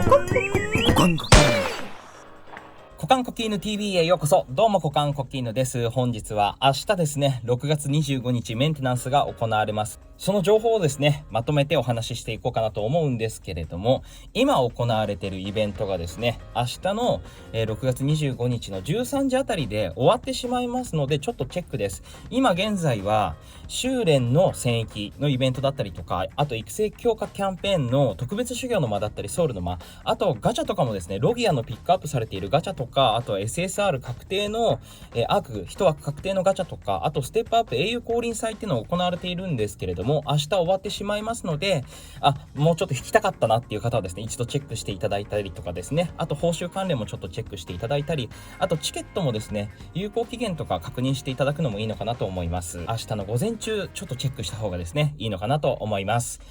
コカンコキーヌ TV へようこそ。どうもコカンコキーヌです。本日は明日ですね、6月25日メンテナンスが行われます。その情報をですね、まとめてお話ししていこうかなと思うんですけれども、今行われているイベントがですね、明日の6月25日の13時あたりで終わってしまいますので、ちょっとチェックです。今現在は修練の戦役のイベントだったりとか、あと育成強化キャンペーンの特別修行の間だったり、ソウルの間、あとガチャとかもですね、ロギアのピックアップされているガチャとか、あと SSR 確定のアーク1枠確定のガチャとか、あとステップアップ英雄降臨祭っていうのが行われているんですけれども、明日終わってしまいますので、もうちょっと引きたかったなっていう方はですね、一度チェックしていただいたりとかですね、あと報酬関連もちょっとチェックしていただいたり、あとチケットもですね、有効期限とか確認していただくのもいいのかなと思います。明日の午前中ちょっとチェックした方がですね、いいのかなと思います。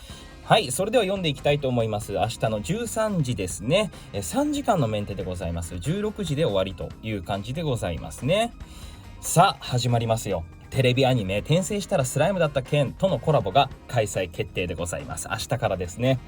はい、それでは読んでいきたいと思います。明日の13時ですね、3時間のメンテでございます。16時で終わりという感じでございますね。さあ始まりますよ。テレビアニメ転生したらスライムだった件とのコラボが開催決定でございます。明日からですね。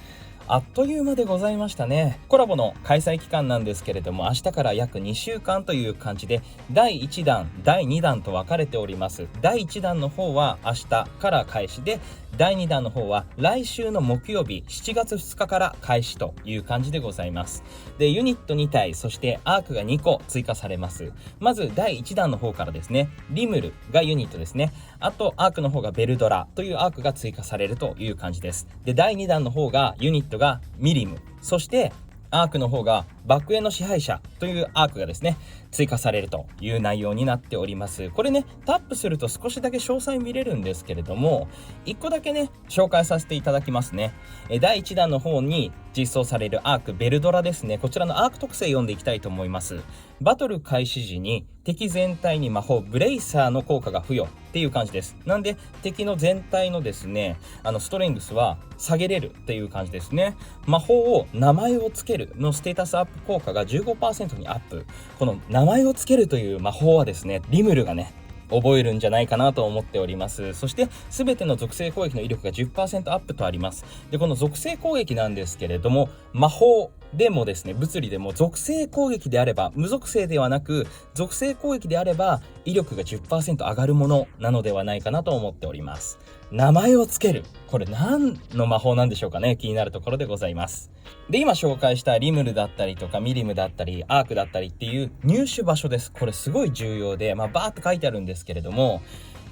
あっという間でございましたね。コラボの開催期間なんですけれども、明日から約2週間という感じで、第1弾、第2弾と分かれております。第1弾の方は明日から開始で、第2弾の方は来週の木曜日7月2日から開始という感じでございます。で、ユニット2体、そしてアークが2個追加されます。まず第1弾の方からですね、リムルがユニットですね。あとアークの方がベルドラというアークが追加されるという感じです。で、第2弾の方がユニットがミリム、そしてアークの方が爆炎の支配者というアークがですね、追加されるという内容になっております。これね、タップすると少しだけ詳細見れるんですけれども、1個だけね、紹介させていただきますね。第1弾の方に実装されるアークベルドラですね。こちらのアーク特性読んでいきたいと思います。バトル開始時に敵全体に魔法ブレイサーの効果が付与っていう感じです。なんで敵の全体のですね、ストレングスは下げれるっていう感じですね。魔法を名前をつけるのステータスアップ効果が 15% にアップ。この名前をつけるという魔法はですね、リムルがね、覚えるんじゃないかなと思っております。そして全ての属性攻撃の威力が 10% アップとあります。で、この属性攻撃なんですけれども、魔法でもですね、物理でも属性攻撃であれば、無属性ではなく属性攻撃であれば威力が 10% 上がるものなのではないかなと思っております。名前をつける、これ何の魔法なんでしょうかね。気になるところでございます。で、今紹介したリムルだったりとかミリムだったりアークだったりっていう入手場所です。これすごい重要で、バーって書いてあるんですけれども、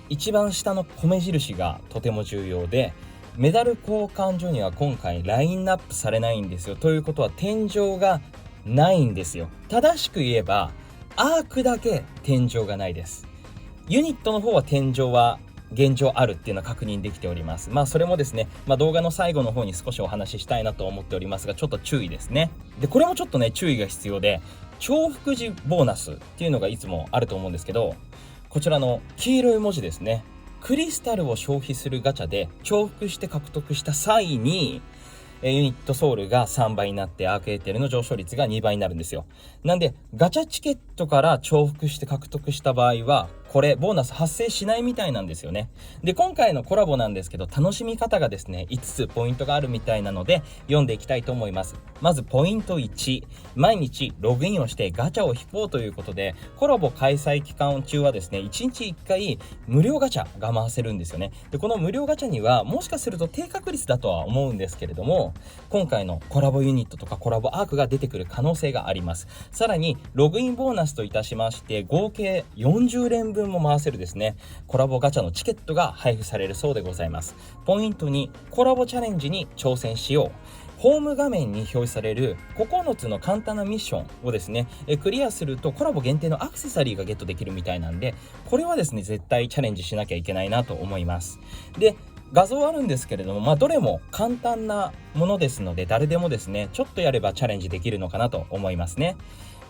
一番下の米印がとても重要で、メダル交換所には今回ラインナップされないんですよ。ということは天井がないんですよ。正しく言えばアークだけ天井がないです。ユニットの方は天井は現状あるっていうのは確認できております。それもですね、動画の最後の方に少しお話ししたいなと思っておりますが、ちょっと注意ですね。で、これもちょっとね、注意が必要で、重複時ボーナスっていうのがいつもあると思うんですけど、こちらの黄色い文字ですね。クリスタルを消費するガチャで重複して獲得した際に、ユニットソウルが3倍になってアークエーテルの上昇率が2倍になるんですよ。なんでガチャチケットから重複して獲得した場合はこれボーナス発生しないみたいなんですよね。で、今回のコラボなんですけど、楽しみ方がですね、5つポイントがあるみたいなので読んでいきたいと思います。まずポイント1、毎日ログインをしてガチャを引こうということで、コラボ開催期間中はですね、1日1回無料ガチャが回せるんですよね。で、この無料ガチャにはもしかすると低確率だとは思うんですけれども、今回のコラボユニットとかコラボアークが出てくる可能性があります。さらにログインボーナスといたしまして合計40連分も回せるですね、コラボガチャのチケットが配布されるそうでございます。ポイント2、コラボチャレンジに挑戦しよう。ホーム画面に表示される9つの簡単なミッションをですね、クリアするとコラボ限定のアクセサリーがゲットできるみたいなんで、これはですね、絶対チャレンジしなきゃいけないなと思います。で、画像あるんですけれども、どれも簡単なものですので、誰でもですね、ちょっとやればチャレンジできるのかなと思いますね。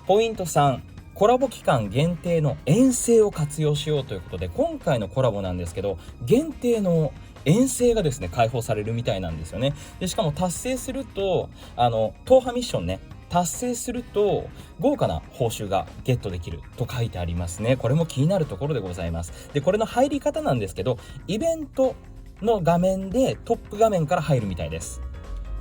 ポイント3、コラボ期間限定の遠征を活用しようということで、今回のコラボなんですけど、限定の遠征がですね、解放されるみたいなんですよね。で、しかも達成すると、踏破ミッションね、達成すると豪華な報酬がゲットできると書いてありますね。これも気になるところでございます。で、これの入り方なんですけど、イベントの画面でトップ画面から入るみたいです。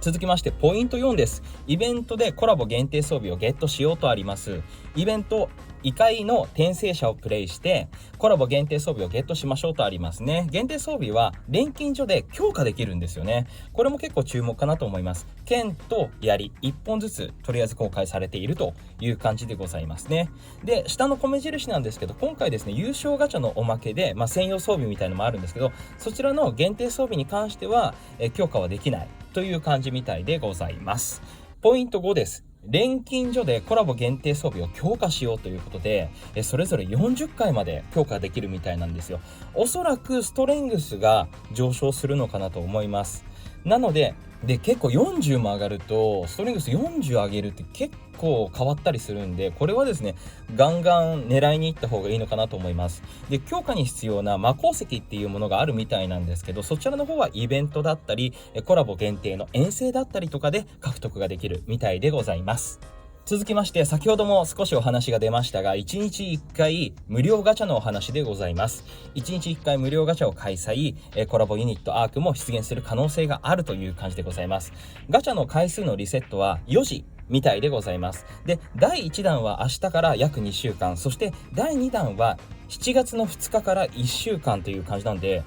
続きましてポイント4です。イベントでコラボ限定装備をゲットしようとあります。イベント異界の転生者をプレイしてコラボ限定装備をゲットしましょうとありますね。限定装備は錬金所で強化できるんですよね。これも結構注目かなと思います。剣と槍1本ずつとりあえず公開されているという感じでございますね。で下の米印なんですけど、今回ですね優勝ガチャのおまけで、専用装備みたいのもあるんですけど、そちらの限定装備に関しては強化はできないという感じみたいでございます。ポイント5です。錬金所でコラボ限定装備を強化しようということで、それぞれ40回まで強化できるみたいなんですよ。おそらくストレングスが上昇するのかなと思います。なので結構40も上がるとストレングス40上げるって結構変わったりするんで、これはですねガンガン狙いに行った方がいいのかなと思います。で強化に必要な魔鉱石っていうものがあるみたいなんですけど、そちらの方はイベントだったりコラボ限定の遠征だったりとかで獲得ができるみたいでございます。続きまして、先ほども少しお話が出ましたが、1日1回無料ガチャのお話でございます。1日1回無料ガチャを開催、コラボユニットアークも出現する可能性があるという感じでございます。ガチャの回数のリセットは4時みたいでございます。で、第1弾は明日から約2週間、そして第2弾は7月の2日から1週間という感じなんで、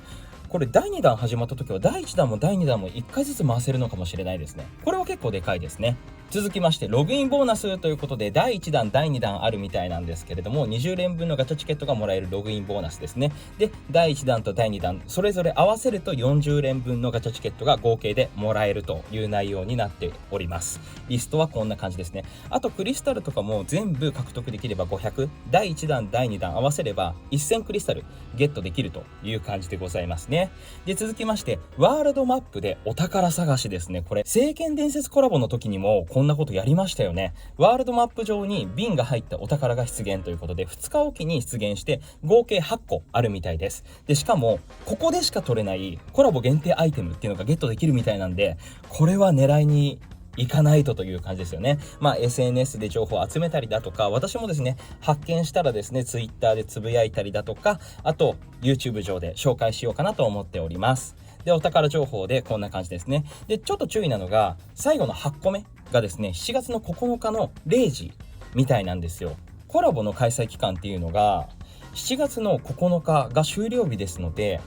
これ第2弾始まった時は第1弾も第2弾も1回ずつ回せるのかもしれないですね。これは結構でかいですね。続きましてログインボーナスということで、第1弾第2弾あるみたいなんですけれども、20連分のガチャチケットがもらえるログインボーナスですね。で第1弾と第2弾それぞれ合わせると40連分のガチャチケットが合計でもらえるという内容になっております。リストはこんな感じですね。あとクリスタルとかも全部獲得できれば500、第1弾第2弾合わせれば1000クリスタルゲットできるという感じでございますね。で続きましてワールドマップでお宝探しですね。これ聖剣伝説コラボの時にもこんなことやりましたよね。ワールドマップ上に瓶が入ったお宝が出現ということで、2日おきに出現して合計8個あるみたいです。でしかもここでしか取れないコラボ限定アイテムっていうのがゲットできるみたいなんで、これは狙いに行かないという感じですよね。SNS で情報を集めたりだとか、私もですね発見したらですね Twitter でつぶやいたりだとか、あと YouTube 上で紹介しようかなと思っております。でお宝情報でこんな感じですね。でちょっと注意なのが最後の8個目がですね7月の9日の0時みたいなんですよ。コラボの開催期間っていうのが7月の9日が終了日ですので、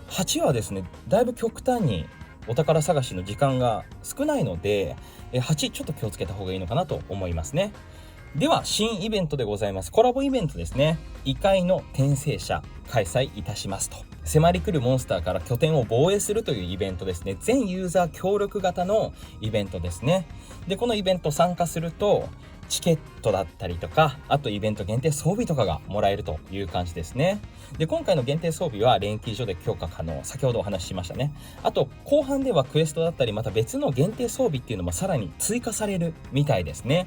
8はですねだいぶ極端にお宝探しの時間が少ないので、8ちょっと気をつけた方がいいのかなと思いますね。では新イベントでございます。コラボイベントですね。異界の転生者開催いたしますと。迫り来るモンスターから拠点を防衛するというイベントですね。全ユーザー協力型のイベントですね。でこのイベント参加するとチケットだったりとか、あとイベント限定装備とかがもらえるという感じですね。で今回の限定装備は錬金所で強化可能、先ほどお話ししましたね。あと後半ではクエストだったりまた別の限定装備っていうのもさらに追加されるみたいですね。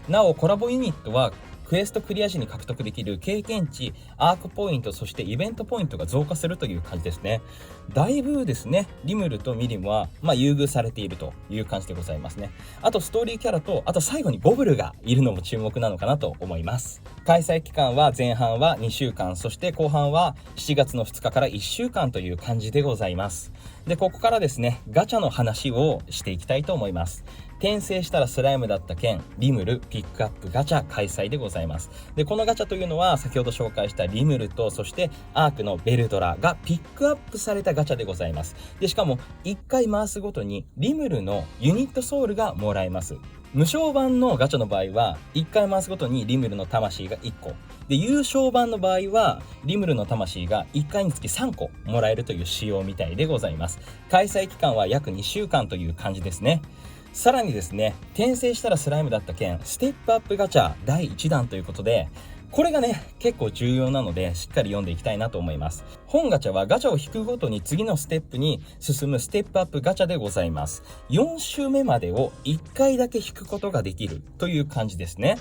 なおコラボユニットはクエストクリア時に獲得できる経験値、アークポイント、そしてイベントポイントが増加するという感じですね。だいぶですねリムルとミリムは優遇されているという感じでございますね。あとストーリーキャラと、あと最後にボブルがいるのも注目なのかなと思います。開催期間は前半は2週間、そして後半は7月の2日から1週間という感じでございます。でここからですねガチャの話をしていきたいと思います。転生したらスライムだった件リムルピックアップガチャ開催でございます。でこのガチャというのは先ほど紹介したリムルと、そしてアークのベルドラがピックアップされたガチャでございます。でしかも1回回すごとにリムルのユニットソウルがもらえます。無償版のガチャの場合は1回回すごとにリムルの魂が1個で、優勝版の場合はリムルの魂が1回につき3個もらえるという仕様みたいでございます。開催期間は約2週間という感じですね。さらにですね転生したらスライムだった件ステップアップガチャ第1弾ということで、これがね結構重要なのでしっかり読んでいきたいなと思います。本ガチャはガチャを引くごとに次のステップに進むステップアップガチャでございます。4周目までを1回だけ引くことができるという感じですね。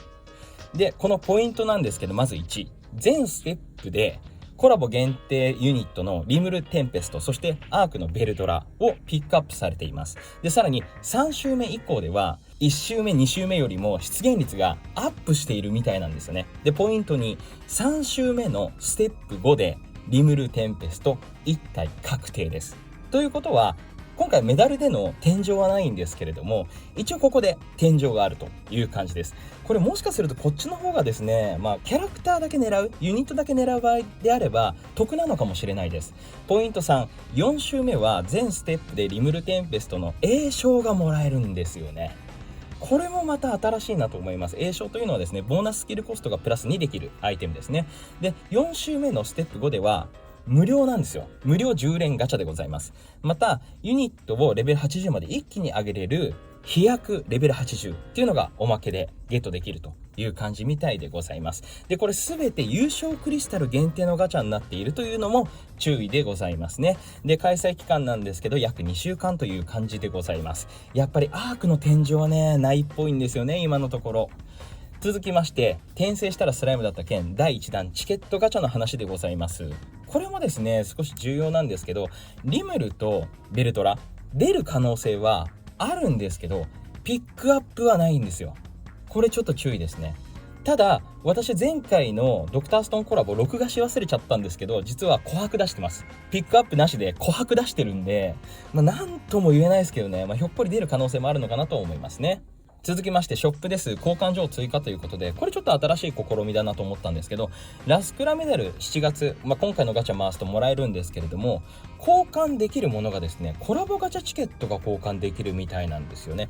でこのポイントなんですけど、まず1、全ステップでコラボ限定ユニットのリムルテンペスト、そしてアークのベルドラをピックアップされています。でさらに3周目以降では1周目2周目よりも出現率がアップしているみたいなんですよね。でポイントに3周目のステップ5でリムルテンペスト1体確定です。ということは今回メダルでの天井はないんですけれども、一応ここで天井があるという感じです。これもしかするとこっちの方がですね、キャラクターだけ狙う、ユニットだけ狙う場合であれば得なのかもしれないです。ポイント3、4周目は全ステップでリムルテンペストの栄称がもらえるんですよね。これもまた新しいなと思います。栄称というのはですね、ボーナススキルコストがプラス2できるアイテムですね。で、4周目のステップ5では無料なんですよ。無料10連ガチャでございます。また、ユニットをレベル80まで一気に上げれる飛躍レベル80っていうのがおまけでゲットできるという感じみたいでございます。で、これすべて優勝クリスタル限定のガチャになっているというのも注意でございますね。で、開催期間なんですけど、約2週間という感じでございます。やっぱりアークの天井はね、ないっぽいんですよね、今のところ。続きまして、転生したらスライムだった件第1弾チケットガチャの話でございます。これもですね、少し重要なんですけど、リムルとベルトラ出る可能性はあるんですけど、ピックアップはないんですよ。これちょっと注意ですね。ただ、私前回のドクターストーンコラボ録画し忘れちゃったんですけど、実は琥珀出してます。ピックアップなしで琥珀出してるんで、なんとも言えないですけどね、ひょっこり出る可能性もあるのかなと思いますね。続きましてショップです。交換所追加ということで、これちょっと新しい試みだなと思ったんですけど、ラスクラメダル7月、今回のガチャ回すともらえるんですけれども、交換できるものがですね、コラボガチャチケットが交換できるみたいなんですよね。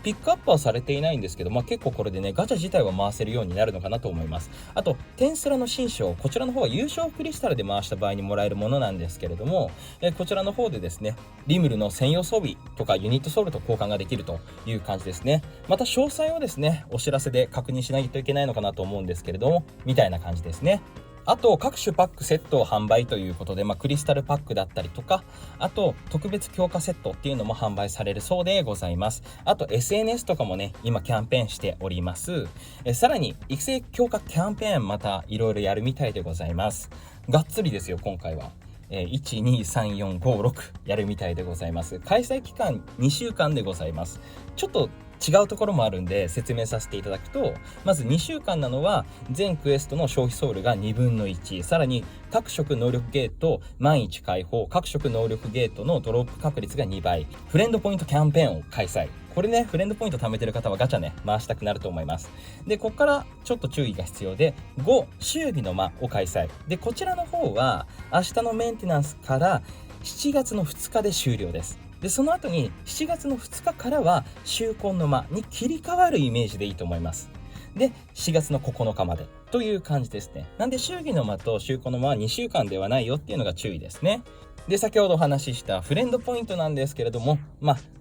ピックアップはされていないんですけど、結構これでね、ガチャ自体は回せるようになるのかなと思います。あと、テンスラの新章、こちらの方は優勝クリスタルで回した場合にもらえるものなんですけれども、こちらの方でですね、リムルの専用装備とかユニットソウルと交換ができるという感じですね。また詳細をですね、お知らせで確認しないといけないのかなと思うんですけれども、みたいな感じですね。あと各種パックセットを販売ということで、クリスタルパックだったりとか、あと特別強化セットっていうのも販売されるそうでございます。あと SNS とかもね、今キャンペーンしております。さらに育成強化キャンペーンまたいろいろやるみたいでございます。がっつりですよ、今回は。1,2,3,4,5,6やるみたいでございます。開催期間2週間でございます。ちょっと違うところもあるんで説明させていただくと、まず2週間なのは全クエストの消費ソウルが2分の1、さらに各色能力ゲート万1開放、各色能力ゲートのドロップ確率が2倍、フレンドポイントキャンペーンを開催。これね、フレンドポイント貯めてる方はガチャね、回したくなると思います。で、ここからちょっと注意が必要で、5、祝儀の間を開催。で、こちらの方は明日のメンテナンスから7月の2日で終了です。で、その後に7月の2日からは秋婚の間に切り替わるイメージでいいと思います。で、4月の9日までという感じですね。なんで祝儀の間と秋婚の間は2週間ではないよっていうのが注意ですね。で、先ほどお話ししたフレンドポイントなんですけれども、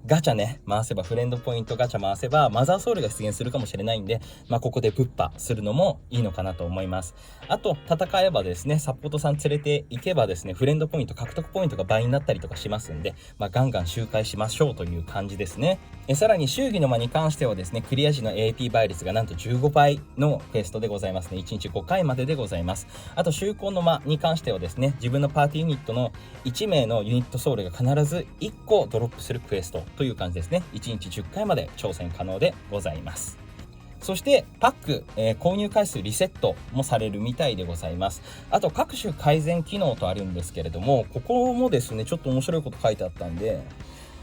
ガチャね、回せば、フレンドポイントガチャ回せばマザーソウルが出現するかもしれないんで、ここでぶっぱするのもいいのかなと思います。あと、戦えばですね、サポートさん連れていけばですね、フレンドポイント獲得ポイントが倍になったりとかしますんで、ガンガン周回しましょうという感じですね。さらに祝儀の間に関してはですね、クリア時の AP 倍率がなんと15倍のクエストでございますね。1日5回まででございます。あと、秋婚の間に関してはですね、自分のパーティーユニットの1名のユニットソウルが必ず1個ドロップするクエストという感じですね。1日10回まで挑戦可能でございます。そしてパック、購入回数リセットもされるみたいでございます。あと各種改善機能とあるんですけれども、ここもですね、ちょっと面白いこと書いてあったんで、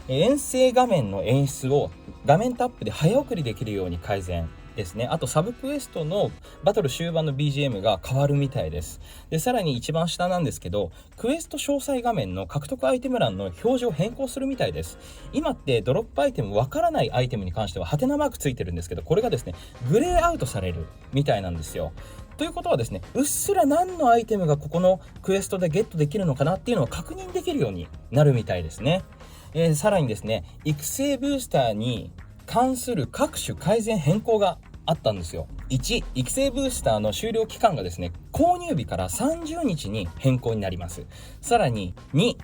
遠征画面の演出を画面タップで早送りできるように改善ですね。あとサブクエストのバトル終盤の BGM が変わるみたいです。で、さらに一番下なんですけど、クエスト詳細画面の獲得アイテム欄の表示を変更するみたいです。今ってドロップアイテムわからないアイテムに関してはハテナマークついてるんですけど、これがですね、グレーアウトされるみたいなんですよ。ということはですね、うっすら何のアイテムがここのクエストでゲットできるのかなっていうのを確認できるようになるみたいですね。さらにですね、育成ブースターに関する各種改善変更があったんですよ。1、育成ブースターの終了期間がですね、購入日から30日に変更になります。さらに2、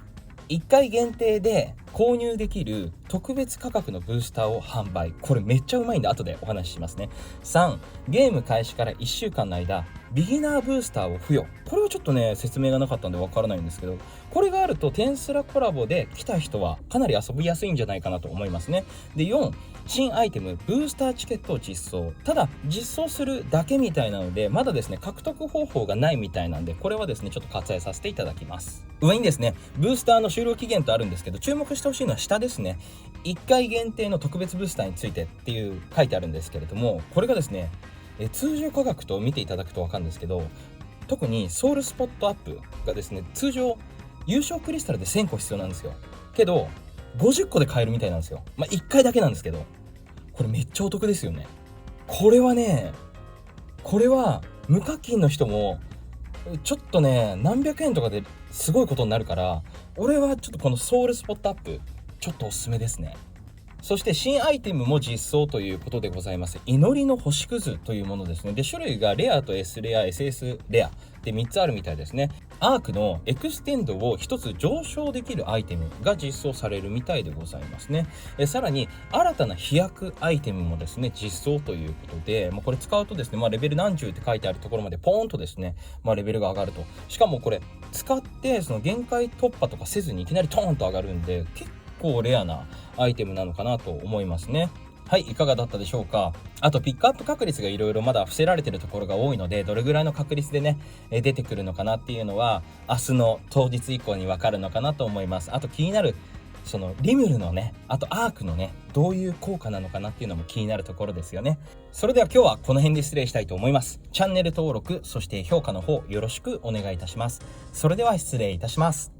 1回限定で購入できる特別価格のブースターを販売。これめっちゃうまいんで後でお話ししますね。3、ゲーム開始から1週間の間ビギナーブースターを付与。これはちょっとね説明がなかったんでわからないんですけど、これがあるとテンスラコラボで来た人はかなり遊びやすいんじゃないかなと思いますね。で4、新アイテムブースターチケットを実装。ただ実装するだけみたいなので、まだですね獲得方法がないみたいなんで、これはですねちょっと割愛させていただきます。上にですねブースターの終了期限とあるんですけど、注目してほしいのは下ですね。1回限定の特別ブースターについてっていう書いてあるんですけれども、これがですね通常価格と見ていただくと分かるんですけど、特にソウルスポットアップがですね通常優勝クリスタルで1000個必要なんですよ。けど50個で買えるみたいなんですよ。1回だけなんですけど、これめっちゃお得ですよね。これは無課金の人もちょっとね何百円とかですごいことになるから、俺はちょっとこのソウルスポットアップちょっとおすすめですね。そして新アイテムも実装ということでございます。祈りの星屑というものですね。で、種類がレアと S レア、SS レアで3つあるみたいですね。アークのエクステンドを1つ上昇できるアイテムが実装されるみたいでございますね。さらに新たな飛躍アイテムもですね実装ということで、これ使うとですね、レベル何十って書いてあるところまでポーンとですね、レベルが上がると。しかもこれ使ってその限界突破とかせずにいきなりトーンと上がるんで、結構レアなアイテムなのかなと思いますね。はい、いかがだったでしょうか。あとピックアップ確率がいろいろまだ伏せられてるところが多いので、どれぐらいの確率でね出てくるのかなっていうのは明日の当日以降に分かるのかなと思います。あと気になるそのリムルのね、あとアークのねどういう効果なのかなっていうのも気になるところですよね。それでは今日はこの辺で失礼したいと思います。チャンネル登録、そして評価の方よろしくお願いいたします。それでは失礼いたします。